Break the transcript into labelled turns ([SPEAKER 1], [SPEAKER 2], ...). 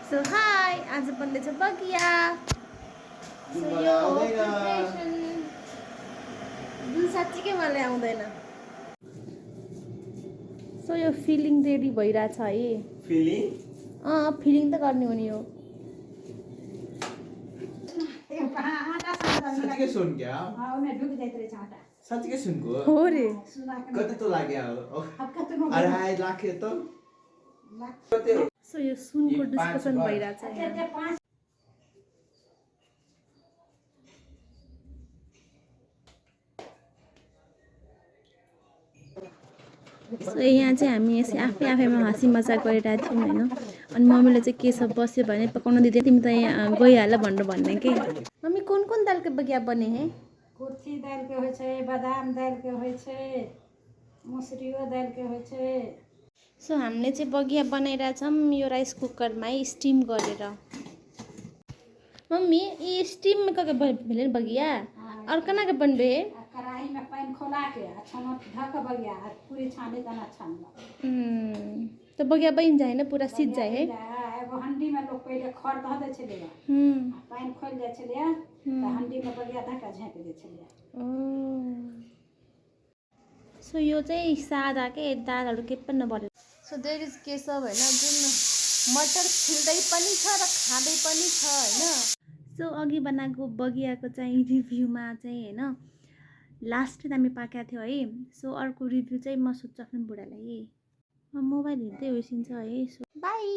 [SPEAKER 1] So high आज बन्दैछ बगिया। So यो हो प्रिपरेसन। जुन साँच्चीकै मलाई आउँदैन। सो यो फिलिङ रेडी भइरहेछ है। फिलिङ फिलिङ त गर्ने हो नि यो।
[SPEAKER 2] साँच्चीकै सुन क्या साँच्चीकै सुनको
[SPEAKER 1] हो रे
[SPEAKER 2] कति त लाग्यो अढाई लाख त
[SPEAKER 1] सो यो सुनको डिस्कसन भइरहेछ यहाँ। सो यहाँ चाहिँ हामी यसै आफैमा हाँसी मजाक गरिरहेको थियौँ होइन। अनि मम्मीले चाहिँ के सब बस्यो भने पकाउन दिँदै तिमी त यहाँ गइहाल भनेर भन्ने कि। मम्मी कुन दालको बगिया बने है?
[SPEAKER 3] कुर्थी दालि के होइ छै, बादाम दालि के होइ छै, मसुरियो दालि के होइ छै।
[SPEAKER 1] सो हामीले चाहिँ बगिया बनाइरहेछौँ यो राइस कुकरमा है स्टिम गरेर। मम्मी ये स्टीम में कके भेले बगिया और कना के बनबे?
[SPEAKER 3] कढ़ाई में पानी खोला के छानो ढक बगिया पूरी छाने तना छानला।
[SPEAKER 1] तो बगिया बन जाए ना पूरा सीज जाए है।
[SPEAKER 3] एगो हंडी में लोग पहले खर ध दे छलिए। पानी खोल जाय छलिए त हंडी में बगिया धक्का झाँप दे छलिए।
[SPEAKER 1] सो यो चाहिँ सादा के दालहरु के पनि नपर्यो। सो देयर इज केशव हैन जुन मटर छिल्दै पनि छ र खाँदै पनि छ हैन। सो अघि बनाएको बगियाको चाहिँ रिभ्यूमा चाहिँ हैन लास्ट हामी पाकेको थियो है। सो अर्को रिभ्यू चाहिँ म सोध्छु आफ्नो बुढालाई। मोबाइल हेर्दै होइसिन्छ है। So by.